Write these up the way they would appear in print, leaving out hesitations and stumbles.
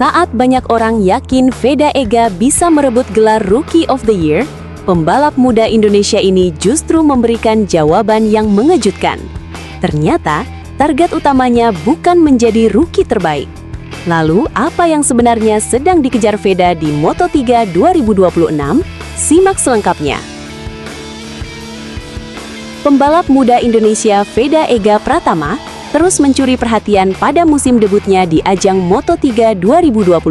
Saat banyak orang yakin Veda Ega bisa merebut gelar Rookie of the Year, pembalap muda Indonesia ini justru memberikan jawaban yang mengejutkan. Ternyata, target utamanya bukan menjadi rookie terbaik. Lalu, apa yang sebenarnya sedang dikejar Veda di Moto3 2026? Simak selengkapnya. Pembalap muda Indonesia Veda Ega Pratama terus mencuri perhatian pada musim debutnya di ajang Moto3 2026.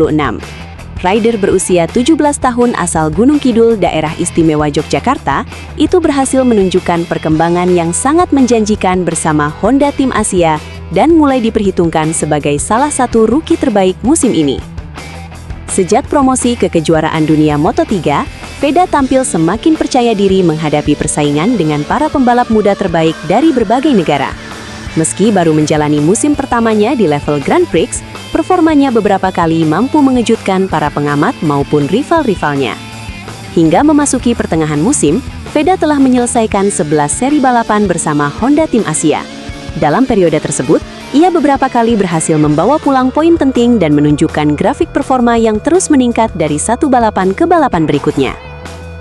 Rider berusia 17 tahun asal Gunung Kidul, Daerah Istimewa Yogyakarta, itu berhasil menunjukkan perkembangan yang sangat menjanjikan bersama Honda Tim Asia dan mulai diperhitungkan sebagai salah satu rookie terbaik musim ini. Sejak promosi ke kejuaraan dunia Moto3, Veda tampil semakin percaya diri menghadapi persaingan dengan para pembalap muda terbaik dari berbagai negara. Meski baru menjalani musim pertamanya di level Grand Prix, performanya beberapa kali mampu mengejutkan para pengamat maupun rival-rivalnya. Hingga memasuki pertengahan musim, Veda telah menyelesaikan 11 seri balapan bersama Honda Tim Asia. Dalam periode tersebut, ia beberapa kali berhasil membawa pulang poin penting dan menunjukkan grafik performa yang terus meningkat dari satu balapan ke balapan berikutnya.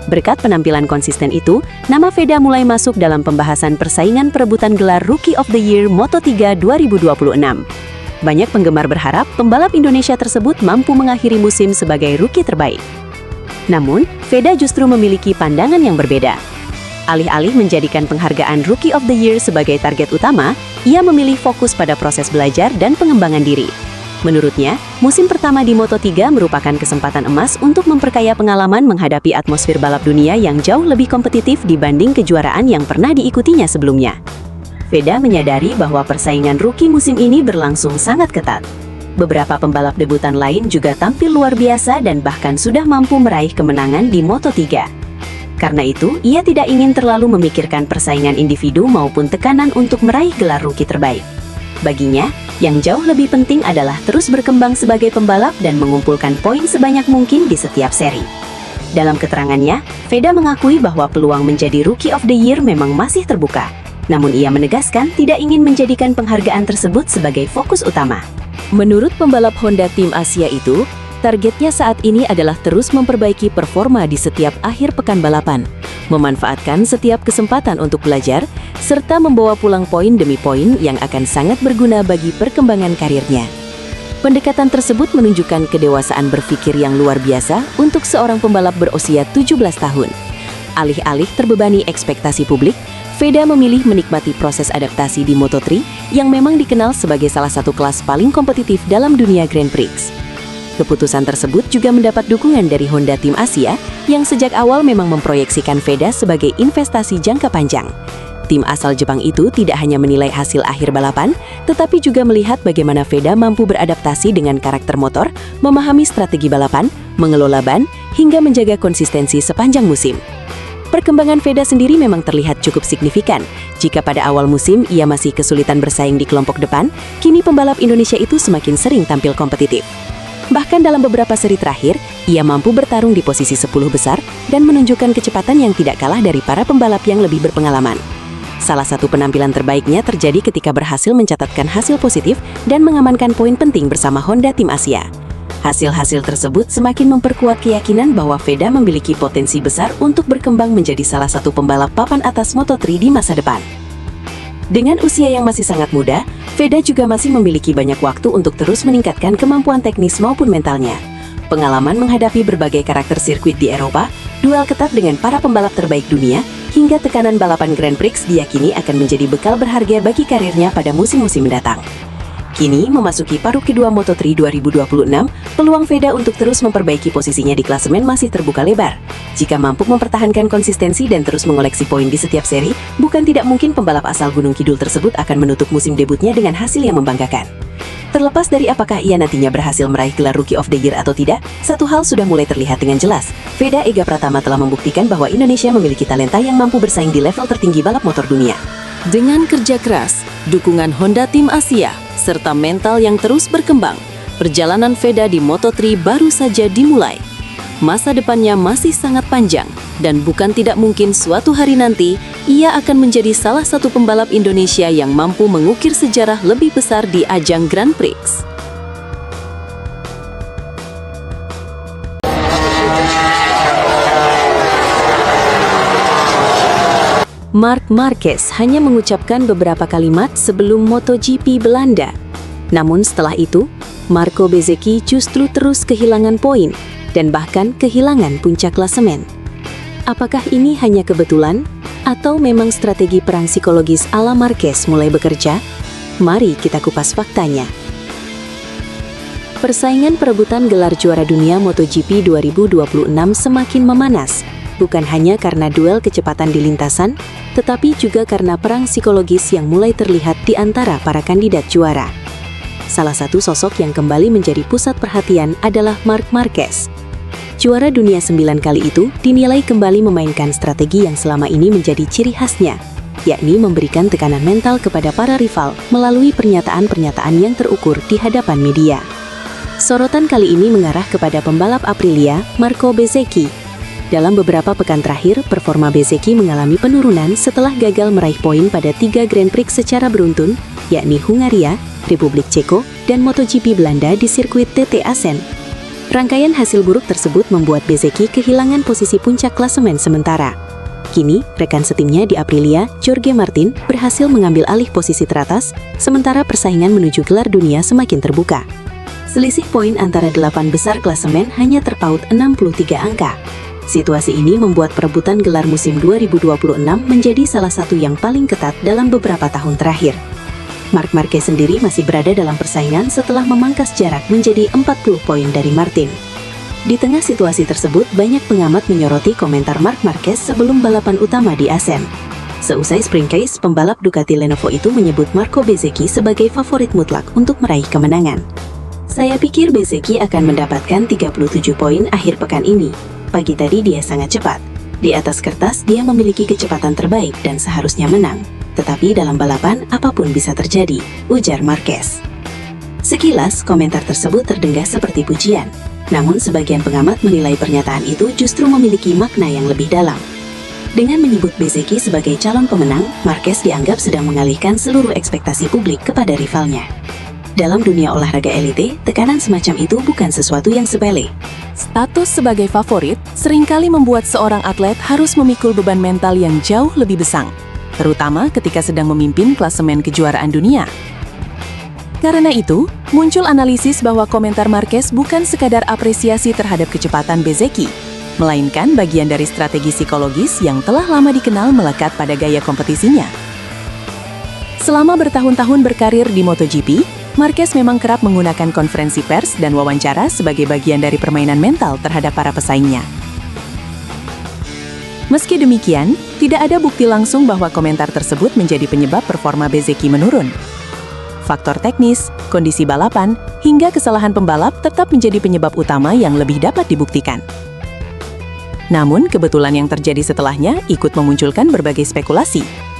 Berkat penampilan konsisten itu, nama Veda mulai masuk dalam pembahasan persaingan perebutan gelar Rookie of the Year Moto3 2026. Banyak penggemar berharap pembalap Indonesia tersebut mampu mengakhiri musim sebagai rookie terbaik. Namun, Veda justru memiliki pandangan yang berbeda. Alih-alih menjadikan penghargaan Rookie of the Year sebagai target utama, ia memilih fokus pada proses belajar dan pengembangan diri. Menurutnya, musim pertama di Moto3 merupakan kesempatan emas untuk memperkaya pengalaman menghadapi atmosfer balap dunia yang jauh lebih kompetitif dibanding kejuaraan yang pernah diikutinya sebelumnya. Veda menyadari bahwa persaingan rookie musim ini berlangsung sangat ketat. Beberapa pembalap debutan lain juga tampil luar biasa dan bahkan sudah mampu meraih kemenangan di Moto3. Karena itu, ia tidak ingin terlalu memikirkan persaingan individu maupun tekanan untuk meraih gelar rookie terbaik. Baginya, yang jauh lebih penting adalah terus berkembang sebagai pembalap dan mengumpulkan poin sebanyak mungkin di setiap seri. Dalam keterangannya, Veda mengakui bahwa peluang menjadi Rookie of the Year memang masih terbuka. Namun ia menegaskan tidak ingin menjadikan penghargaan tersebut sebagai fokus utama. Menurut pembalap Honda Tim Asia itu, targetnya saat ini adalah terus memperbaiki performa di setiap akhir pekan balapan, memanfaatkan setiap kesempatan untuk belajar, serta membawa pulang poin demi poin yang akan sangat berguna bagi perkembangan karirnya. Pendekatan tersebut menunjukkan kedewasaan berpikir yang luar biasa untuk seorang pembalap berusia 17 tahun. Alih-alih terbebani ekspektasi publik, Veda memilih menikmati proses adaptasi di Moto3 yang memang dikenal sebagai salah satu kelas paling kompetitif dalam dunia Grand Prix. Keputusan tersebut juga mendapat dukungan dari Honda Tim Asia yang sejak awal memang memproyeksikan Veda sebagai investasi jangka panjang. Tim asal Jepang itu tidak hanya menilai hasil akhir balapan, tetapi juga melihat bagaimana Veda mampu beradaptasi dengan karakter motor, memahami strategi balapan, mengelola ban, hingga menjaga konsistensi sepanjang musim. Perkembangan Veda sendiri memang terlihat cukup signifikan. Jika pada awal musim ia masih kesulitan bersaing di kelompok depan, kini pembalap Indonesia itu semakin sering tampil kompetitif. Bahkan dalam beberapa seri terakhir, ia mampu bertarung di posisi 10 besar dan menunjukkan kecepatan yang tidak kalah dari para pembalap yang lebih berpengalaman. Salah satu penampilan terbaiknya terjadi ketika berhasil mencatatkan hasil positif dan mengamankan poin penting bersama Honda Tim Asia. Hasil-hasil tersebut semakin memperkuat keyakinan bahwa Veda memiliki potensi besar untuk berkembang menjadi salah satu pembalap papan atas Moto3 di masa depan. Dengan usia yang masih sangat muda, Veda juga masih memiliki banyak waktu untuk terus meningkatkan kemampuan teknis maupun mentalnya. Pengalaman menghadapi berbagai karakter sirkuit di Eropa, duel ketat dengan para pembalap terbaik dunia, hingga tekanan balapan Grand Prix diyakini akan menjadi bekal berharga bagi karirnya pada musim-musim mendatang. Kini, memasuki paruh kedua Moto3 2026, peluang Veda untuk terus memperbaiki posisinya di klasemen masih terbuka lebar. Jika mampu mempertahankan konsistensi dan terus mengoleksi poin di setiap seri, bukan tidak mungkin pembalap asal Gunung Kidul tersebut akan menutup musim debutnya dengan hasil yang membanggakan. Terlepas dari apakah ia nantinya berhasil meraih gelar Rookie of the Year atau tidak, satu hal sudah mulai terlihat dengan jelas. Veda Ega Pratama telah membuktikan bahwa Indonesia memiliki talenta yang mampu bersaing di level tertinggi balap motor dunia. Dengan kerja keras, dukungan Honda Tim Asia, serta mental yang terus berkembang, perjalanan Veda di Moto3 baru saja dimulai. Masa depannya masih sangat panjang, dan bukan tidak mungkin suatu hari nanti, ia akan menjadi salah satu pembalap Indonesia yang mampu mengukir sejarah lebih besar di ajang Grand Prix. Marc Marquez hanya mengucapkan beberapa kalimat sebelum MotoGP Belanda. Namun setelah itu, Marco Bezzecchi justru terus kehilangan poin dan bahkan kehilangan puncak klasemen. Apakah ini hanya kebetulan atau memang strategi perang psikologis ala Marquez mulai bekerja? Mari kita kupas faktanya. Persaingan perebutan gelar juara dunia MotoGP 2026 semakin memanas, bukan hanya karena duel kecepatan di lintasan, tetapi juga karena perang psikologis yang mulai terlihat di antara para kandidat juara. Salah satu sosok yang kembali menjadi pusat perhatian adalah Marc Marquez. Juara dunia 9 kali itu dinilai kembali memainkan strategi yang selama ini menjadi ciri khasnya, yakni memberikan tekanan mental kepada para rival melalui pernyataan-pernyataan yang terukur di hadapan media. Sorotan kali ini mengarah kepada pembalap Aprilia, Marco Bezzecchi. Dalam beberapa pekan terakhir, performa Bezzecchi mengalami penurunan setelah gagal meraih poin pada 3 Grand Prix secara beruntun, yakni Hungaria, Republik Ceko, dan MotoGP Belanda di sirkuit TT Assen. Rangkaian hasil buruk tersebut membuat Bezzecchi kehilangan posisi puncak klasemen sementara. Kini, rekan setimnya di Aprilia, Jorge Martin, berhasil mengambil alih posisi teratas, sementara persaingan menuju gelar dunia semakin terbuka. Selisih poin antara 8 besar klasemen hanya terpaut 63 angka. Situasi ini membuat perebutan gelar musim 2026 menjadi salah satu yang paling ketat dalam beberapa tahun terakhir. Marc Marquez sendiri masih berada dalam persaingan setelah memangkas jarak menjadi 40 poin dari Martin. Di tengah situasi tersebut, banyak pengamat menyoroti komentar Marc Marquez sebelum balapan utama di Assen. Seusai sprint race, pembalap Ducati Lenovo itu menyebut Marco Bezzecchi sebagai favorit mutlak untuk meraih kemenangan. Saya pikir Bezzecchi akan mendapatkan 37 poin akhir pekan ini. Pagi tadi dia sangat cepat. Di atas kertas dia memiliki kecepatan terbaik dan seharusnya menang. Tetapi dalam balapan apapun bisa terjadi, ujar Marquez. Sekilas komentar tersebut terdengar seperti pujian. Namun sebagian pengamat menilai pernyataan itu justru memiliki makna yang lebih dalam. Dengan menyebut Bezzecchi sebagai calon pemenang, Marquez dianggap sedang mengalihkan seluruh ekspektasi publik kepada rivalnya. Dalam dunia olahraga elite, tekanan semacam itu bukan sesuatu yang sepele. Status sebagai favorit seringkali membuat seorang atlet harus memikul beban mental yang jauh lebih besar, terutama ketika sedang memimpin klasemen kejuaraan dunia. Karena itu, muncul analisis bahwa komentar Marquez bukan sekadar apresiasi terhadap kecepatan Bezzecchi, melainkan bagian dari strategi psikologis yang telah lama dikenal melekat pada gaya kompetisinya. Selama bertahun-tahun berkarir di MotoGP, Marquez memang kerap menggunakan konferensi pers dan wawancara sebagai bagian dari permainan mental terhadap para pesaingnya. Meski demikian, tidak ada bukti langsung bahwa komentar tersebut menjadi penyebab performa Bezzecchi menurun. Faktor teknis, kondisi balapan, hingga kesalahan pembalap tetap menjadi penyebab utama yang lebih dapat dibuktikan. Namun, kebetulan yang terjadi setelahnya ikut memunculkan berbagai spekulasi.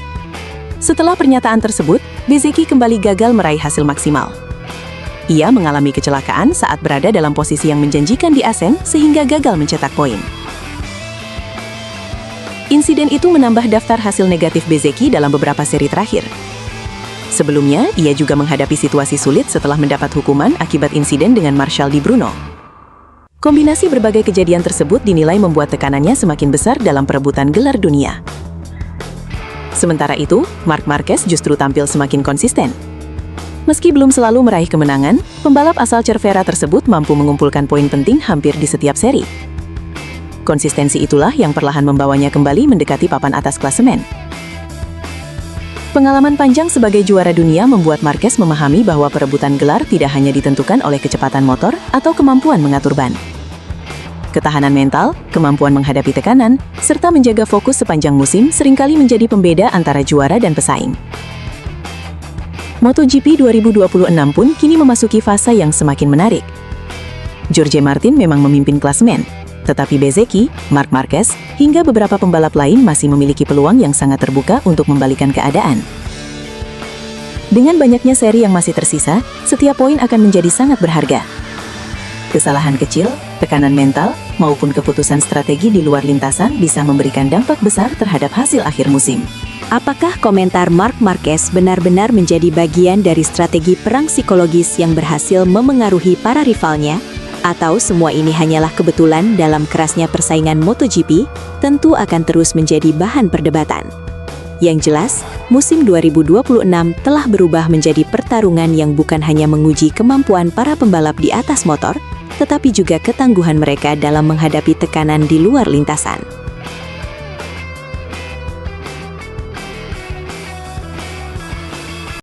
Setelah pernyataan tersebut, Bezzecchi kembali gagal meraih hasil maksimal. Ia mengalami kecelakaan saat berada dalam posisi yang menjanjikan di Assen sehingga gagal mencetak poin. Insiden itu menambah daftar hasil negatif Bezzecchi dalam beberapa seri terakhir. Sebelumnya, ia juga menghadapi situasi sulit setelah mendapat hukuman akibat insiden dengan Marshall Di Bruno. Kombinasi berbagai kejadian tersebut dinilai membuat tekanannya semakin besar dalam perebutan gelar dunia. Sementara itu, Marc Marquez justru tampil semakin konsisten. Meski belum selalu meraih kemenangan, pembalap asal Cervera tersebut mampu mengumpulkan poin penting hampir di setiap seri. Konsistensi itulah yang perlahan membawanya kembali mendekati papan atas klasemen. Pengalaman panjang sebagai juara dunia membuat Marquez memahami bahwa perebutan gelar tidak hanya ditentukan oleh kecepatan motor atau kemampuan mengatur ban. Ketahanan mental, kemampuan menghadapi tekanan, serta menjaga fokus sepanjang musim seringkali menjadi pembeda antara juara dan pesaing. MotoGP 2026 pun kini memasuki fase yang semakin menarik. Jorge Martin memang memimpin klasemen, tetapi Bezzecchi, Marc Marquez, hingga beberapa pembalap lain masih memiliki peluang yang sangat terbuka untuk membalikan keadaan. Dengan banyaknya seri yang masih tersisa, setiap poin akan menjadi sangat berharga. Kesalahan kecil, tekanan mental, maupun keputusan strategi di luar lintasan bisa memberikan dampak besar terhadap hasil akhir musim. Apakah komentar Marc Marquez benar-benar menjadi bagian dari strategi perang psikologis yang berhasil memengaruhi para rivalnya? Atau semua ini hanyalah kebetulan dalam kerasnya persaingan MotoGP? Tentu akan terus menjadi bahan perdebatan. Yang jelas, musim 2026 telah berubah menjadi pertarungan yang bukan hanya menguji kemampuan para pembalap di atas motor, tetapi juga ketangguhan mereka dalam menghadapi tekanan di luar lintasan.